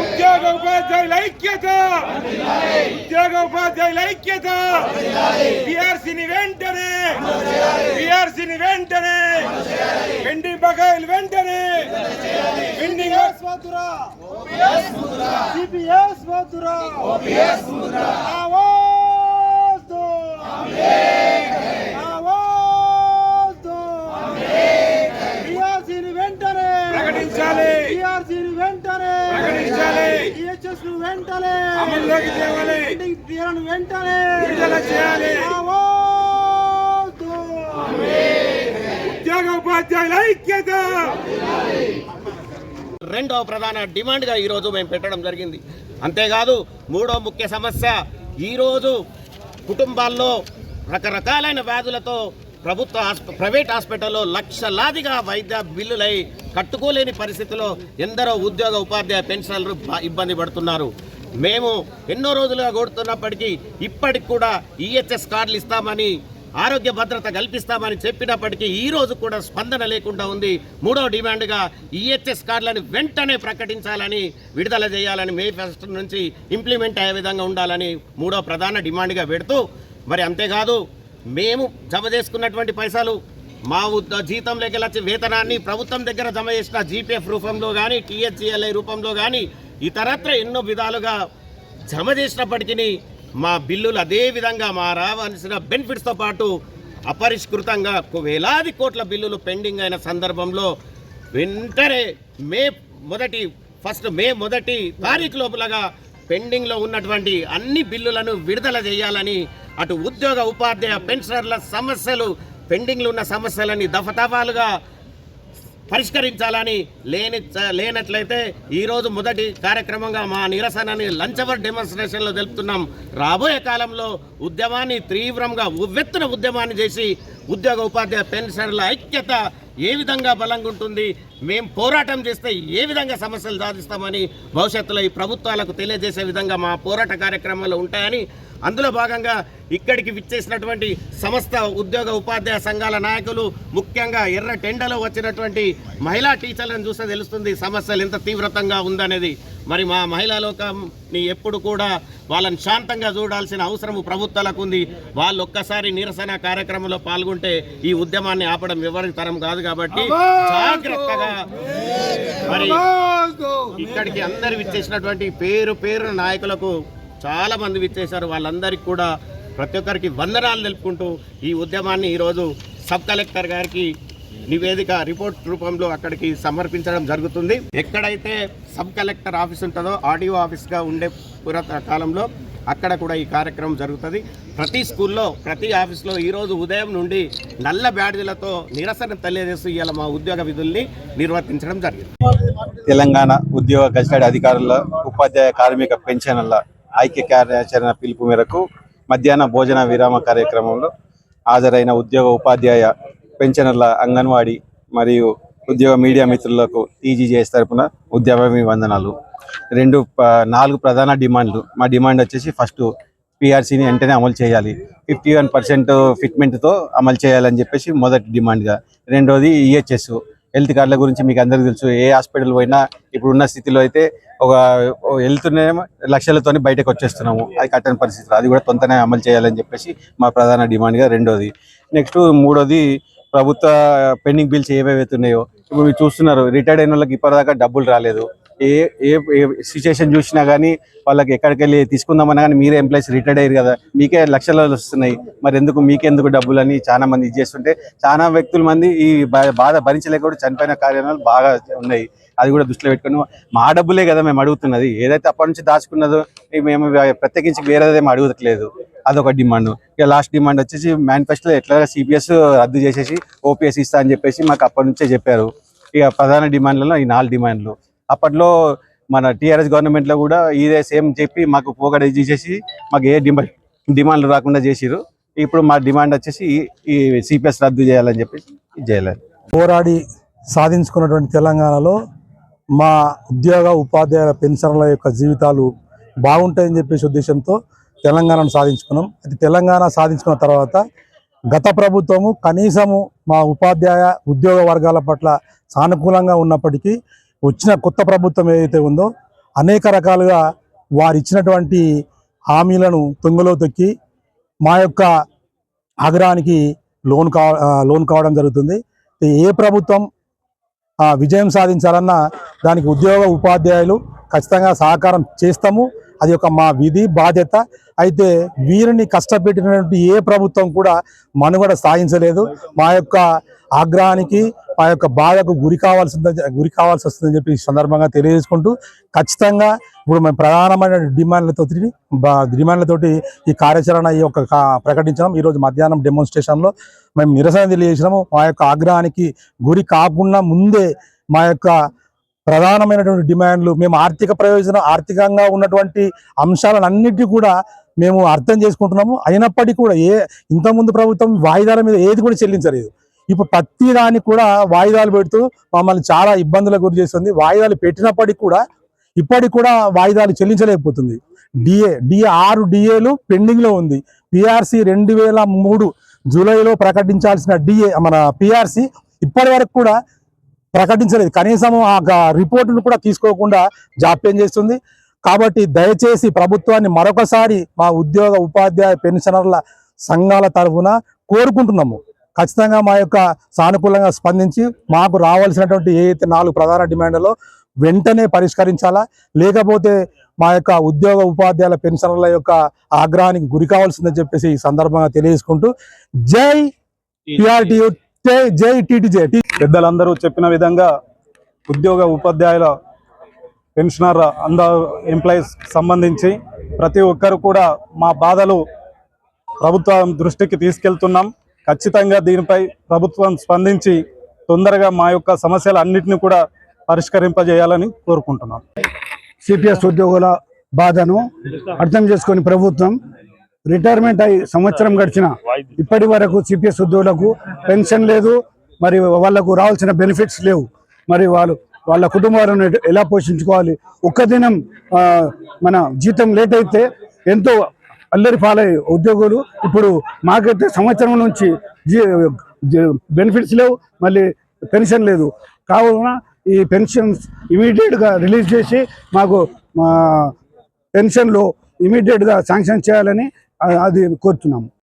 ఉద్యోగ ఉపాధ్యాయుల ఐక్యత, ఉద్యోగ ఉపాధ్యాయుల ఐక్యత. పిఆర్సీని వెంటనే, పిఆర్సీని వెంటనే, పెండింగ్ బకాయిలు వెంటనే, పెండింగ్ వద్దురా, సిపిఎస్ వద్దురా, పిఆర్సీని వెంటనే ప్రకటించాలి, పిఆర్సీని వెంటనే ప్రకటించాలి, ఈహెచ్ఎస్ ను వెంటనే అమలులోకి తేవాలి, పెండింగ్ తీరను వెంటనే విడుదల చేయాలి. ఉద్యోగ ఉపాధ్యాయుల ఐక్యత రెండవ ప్రధాన డిమాండ్గా ఈరోజు మేము పెట్టడం జరిగింది. అంతేకాదు మూడో ముఖ్య సమస్య, ఈరోజు కుటుంబాల్లో రకరకాలైన వ్యాధులతో ప్రైవేట్ హాస్పిటల్లో లక్షలాదిగా వైద్య బిల్లులై కట్టుకోలేని పరిస్థితిలో ఎందరో ఉద్యోగ ఉపాధ్యాయ పెన్షనర్లు ఇబ్బంది పడుతున్నారు. మేము ఎన్నో రోజులుగా కోరుతున్నప్పటికీ ఇప్పటికి కూడా ఈహెచ్ఎస్ కార్డులు ఇస్తామని, ఆరోగ్య భద్రత కల్పిస్తామని చెప్పినప్పటికీ ఈ రోజు కూడా స్పందన లేకుండా ఉంది. మూడో డిమాండ్గా ఈహెచ్ఎస్ కార్డులను వెంటనే ప్రకటించాలని, విడుదల చేయాలని, May 1 నుంచి ఇంప్లిమెంట్ అయ్యే విధంగా ఉండాలని మూడో ప్రధాన డిమాండ్గా పెడుతూ, మరి అంతేకాదు మేము జమ చేసుకున్నటువంటి పైసలు మా జీతంలోకి వచ్చే వేతనాన్ని ప్రభుత్వం దగ్గర జమ చేసిన జీపీఎఫ్ రూపంలో కానీ, టీహెచ్జిఎల్ఐ రూపంలో కానీ ఇతరత్ర ఎన్నో విధాలుగా జమ చేసినప్పటికీ మా బిల్లులు అదే విధంగా మా రావాల్సిన బెనిఫిట్స్తో పాటు అపరిష్కృతంగా వేలాది కోట్ల బిల్లులు పెండింగ్ అయిన సందర్భంలో వెంటనే మే 1 తారీఖు లోపలగా పెండింగ్లో ఉన్నటువంటి అన్ని బిల్లులను విడుదల చేయాలని, అటు ఉద్యోగ ఉపాధ్యాయ పెన్షనర్ల సమస్యలు, పెండింగ్లో ఉన్న సమస్యలని దఫాలుగా పరిష్కరించాలని, లేనట్లయితే ఈరోజు మొదటి కార్యక్రమంగా మా నిరసనని లంచ్ అవర్ డెమాన్స్ట్రేషన్లో తెలుపుతున్నాం. రాబోయే కాలంలో ఉద్యమాన్ని తీవ్రంగా ఉవ్వెత్తున ఉద్యమాన్ని చేసి ఉద్యోగ ఉపాధ్యాయ పెన్షనర్ల ఐక్యత ఏ విధంగా బలంగా ఉంటుంది, మేము పోరాటం చేస్తే ఏ విధంగా సమస్యలు సాధిస్తామని భవిష్యత్తులో ఈ ప్రభుత్వాలకు తెలియజేసే విధంగా మా పోరాట కార్యక్రమాలు ఉంటాయని, అందులో భాగంగా ఇక్కడికి విచ్చేసినటువంటి సమస్త ఉద్యోగ ఉపాధ్యాయ సంఘాల నాయకులు, ముఖ్యంగా ఎర్ర టెండలో వచ్చినటువంటి మహిళా టీచర్లను చూస్తే తెలుస్తుంది సమస్యలు ఎంత తీవ్రతంగా ఉందనేది. మరి మా మహిళా లోకంని ఎప్పుడు కూడా వాళ్ళని శాంతంగా చూడాల్సిన అవసరం ప్రభుత్వాలకు ఉంది. వాళ్ళు ఒక్కసారి నిరసన కార్యక్రమంలో పాల్గొంటే ఈ ఉద్యమాన్ని ఆపడం ఎవరికి తరం కాదు. కాబట్టి జాగ్రత్తగా మరి ఇక్కడికి అందరు విచ్చేసినటువంటి పేరు నాయకులకు చాలా మంది విచ్చేశారు. వాళ్ళందరికీ కూడా ప్రతి ఒక్కరికి వందనాలు తెలుపుకుంటూ ఈ ఉద్యమాన్ని ఈరోజు సబ్ కలెక్టర్ గారికి నివేదిక రిపోర్ట్ రూపంలో అక్కడికి సమర్పించడం జరుగుతుంది. ఎక్కడైతే సబ్ కలెక్టర్ ఆఫీస్ ఉంటుందో ఆర్డీఓ ఆఫీస్గా ఉండే పురాతన కాలంలో అక్కడ కూడా ఈ కార్యక్రమం జరుగుతుంది. ప్రతి స్కూల్లో, ప్రతి ఆఫీస్లో ఈరోజు ఉదయం నుండి నల్ల బ్యాడ్జీలతో నిరసన తెలియజేస్తూ ఇవాళ మా ఉద్యోగ విధుల్ని నిర్వర్తించడం జరిగింది. తెలంగాణ ఉద్యోగ గజిటెడ్ అధికారుల, ఉపాధ్యాయ కార్మిక పెన్షనర్ల ఐక్య కార్యాచరణ పిలుపు మేరకు మధ్యాహ్న భోజన విరామ కార్యక్రమంలో హాజరైన ఉద్యోగ ఉపాధ్యాయ పెన్షనర్ల, అంగన్వాడీ మరియు ఉద్యోగ మీడియా మిత్రులకు టీజీజేఎస్ తరఫున ఉద్యమాభివందనాలు. 4 ప్రధాన డిమాండ్లు. మా డిమాండ్ వచ్చేసి ఫస్ట్ పిఆర్సీని వెంటనే అమలు చేయాలి, 51% ఫిట్మెంట్తో అమలు చేయాలని చెప్పేసి మొదటి డిమాండ్గా. రెండోది ఈహెచ్ఎస్ హెల్త్ కార్డుల గురించి మీకు అందరికీ తెలుసు. ఏ హాస్పిటల్ పోయినా ఇప్పుడున్న స్థితిలో అయితే ఒక వెళ్తూనే లక్షలతోని బయటకు వచ్చేస్తున్నాము. అది కట్టని పరిస్థితులు, అది కూడా తొందరనే అమలు చేయాలని చెప్పేసి మా ప్రధాన డిమాండ్గా రెండోది. నెక్స్ట్ మూడోది ప్రభుత్వ పెండింగ్ బిల్స్ ఏవేవైతే ఉన్నాయో ఇప్పుడు మీరు చూస్తున్నారు. రిటైర్డ్ అయిన వాళ్ళకి ఇప్పటిదాకా డబ్బులు రాలేదు. ఏ సిచ్యువేషన్ చూసినా కానీ వాళ్ళకి ఎక్కడికి వెళ్ళి తీసుకుందామన్నా కానీ మీరే ఎంప్లాయీస్ రిటైర్డ్ అయ్యారు కదా, మీకే లక్షలు వస్తున్నాయి, మరి మీకెందుకు డబ్బులు అని చాలా మంది ఇది చేస్తుంటే చాలా వ్యక్తుల మంది ఈ బాధ భరించలేక చనిపోయిన కార్యాలు బాగా ఉన్నాయి. అది కూడా దృష్టిలో పెట్టుకుని మా డబ్బులే కదా మేము అడుగుతున్నది, ఏదైతే అప్పటి నుంచి దాచుకున్నదో మేము ప్రత్యేకించి వేరేదేమో అడుగుతలేదు. అదొక డిమాండ్. ఇక లాస్ట్ డిమాండ్ వచ్చేసి మేనిఫెస్టోలో ఎట్లాగా సిపిఎస్ రద్దు చేసేసి ఓపీఎస్ ఇస్తా అని చెప్పేసి మాకు అప్పటి నుంచే చెప్పారు. ఇక ప్రధాన డిమాండ్లలో ఈ 4 డిమాండ్లు. అప్పట్లో మన టీఆర్ఎస్ గవర్నమెంట్లో కూడా ఇదే సేమ్ చెప్పి మాకు పోగడ చేసేసి మాకు ఏ డిమాండ్లు రాకుండా చేసిరు. ఇప్పుడు మా డిమాండ్ వచ్చేసి ఈ సిపిఎస్ రద్దు చేయాలని చెప్పేసి చేయాలని పోరాడి సాధించుకున్నటువంటి తెలంగాణలో మా ఉద్యోగ ఉపాధ్యాయుల పెన్షనర్ల యొక్క జీవితాలు బాగుంటాయని చెప్పేసి ఉద్దేశంతో తెలంగాణను సాధించుకున్నాం. అది తెలంగాణ సాధించుకున్న తర్వాత గత ప్రభుత్వము కనీసము మా ఉపాధ్యాయ ఉద్యోగ వర్గాల పట్ల సానుకూలంగా ఉన్నప్పటికీ వచ్చిన కొత్త ప్రభుత్వం ఏదైతే ఉందో అనేక రకాలుగా వారు ఇచ్చినటువంటి హామీలను తుంగలో తొక్కి మా యొక్క ఆగ్రహానికి లోన్ కావడం జరుగుతుంది. ఏ ప్రభుత్వం విజయం సాధించాలన్నా దానికి ఉద్యోగ ఉపాధ్యాయులు ఖచ్చితంగా సహకారం చేస్తాము. అది ఒక మా విధి బాధ్యత. అయితే వీరిని కష్టపెట్టినటువంటి ఏ ప్రభుత్వం కూడా మనుగడ సాధించలేదు. మా యొక్క ఆగ్రహానికి మా యొక్క బాధకు గురి కావాల్సి వస్తుందని చెప్పి ఈ సందర్భంగా తెలియజేసుకుంటూ ఖచ్చితంగా ఇప్పుడు మేము ప్రధానమైన డిమాండ్లతోటి ఈ కార్యాచరణ ఈ యొక్క ప్రకటించడం. ఈరోజు మధ్యాహ్నం డెమోన్స్ట్రేషన్లో మేము నిరసన తెలియజేసినాము. మా యొక్క ఆగ్రహానికి గురి కాకుండా ముందే మా యొక్క ప్రధానమైనటువంటి డిమాండ్లు మేము ఆర్థికంగా ఉన్నటువంటి అంశాలన్నిటి కూడా మేము అర్థం చేసుకుంటున్నాము. అయినప్పటికీ కూడా ఇంతకుముందు ప్రభుత్వం వాయిదాల మీద ఏది కూడా చెల్లించలేదు. ఇప్పుడు ప్రతి దానికి కూడా వాయిదాలు పెడుతూ మమ్మల్ని చాలా ఇబ్బందులకు గురి చేస్తుంది. వాయిదాలు పెట్టినప్పటికీ కూడా ఇప్పటికి కూడా వాయిదాలు చెల్లించలేకపోతుంది. డిఏ 6 డిఏలు పెండింగ్లో ఉంది. పిఆర్సి 2003 జూలైలో ప్రకటించాల్సిన మన పిఆర్సి ఇప్పటి వరకు కూడా ప్రకటించలేదు. కనీసం ఆ రిపోర్టును కూడా తీసుకోకుండా జాప్యం చేస్తుంది. కాబట్టి దయచేసి ప్రభుత్వాన్ని మరొకసారి మా ఉద్యోగ ఉపాధ్యాయ పెన్షనర్ల సంఘాల తరఫున కోరుకుంటున్నాము. ఖచ్చితంగా మా యొక్క సానుకూలంగా స్పందించి మాకు రావాల్సినటువంటి ఏదైతే 4 ప్రధాన డిమాండ్లలో వెంటనే పరిష్కరించాలా, లేకపోతే మా యొక్క ఉద్యోగ ఉపాధ్యాయుల పెన్షనర్ల యొక్క ఆగ్రహానికి గురి కావాల్సిందని చెప్పేసి ఈ సందర్భంగా తెలియజేసుకుంటూ జై పిఆర్టీయూ, జై టీటీజే. పెద్దలందరూ చెప్పిన విధంగా ఉద్యోగ ఉపాధ్యాయుల పెన్షనర్ ఎంప్లాయీస్ సంబంధించి ప్రతి ఒక్కరు కూడా మా బాధలు ప్రభుత్వం దృష్టికి తీసుకెళ్తున్నాం. ఖచ్చితంగా దీనిపై ప్రభుత్వం స్పందించి తొందరగా మా యొక్క సమస్యలు అన్నింటినీ కూడా పరిష్కరింపజేయాలని కోరుకుంటున్నాం. సిపిఎస్ ఉద్యోగుల బాధను అర్థం చేసుకొని ప్రభుత్వం రిటైర్మెంట్ అయి సంవత్సరం గడిచిన ఇప్పటి వరకు సిపిఎస్ ఉద్యోగులకు పెన్షన్ లేదు, మరి వాళ్లకు రావాల్సిన బెనిఫిట్స్ లేవు. మరి వాళ్ళ కుటుంబాలను ఎలా పోషించుకోవాలి? ఒక్క దినం మన జీతం లేట్ అయితే ఎంతో అల్లరి పాలయ్యే ఉద్యోగులు ఇప్పుడు మాకైతే సంవత్సరం నుంచి బెనిఫిట్స్ లేవు, మళ్ళీ పెన్షన్ లేదు. కావున ఈ పెన్షన్స్ ఇమీడియట్గా రిలీజ్ చేసి మాకు పెన్షన్లో ఇమీడియట్గా శాంక్షన్ చేయాలని అది కోరుతున్నాము.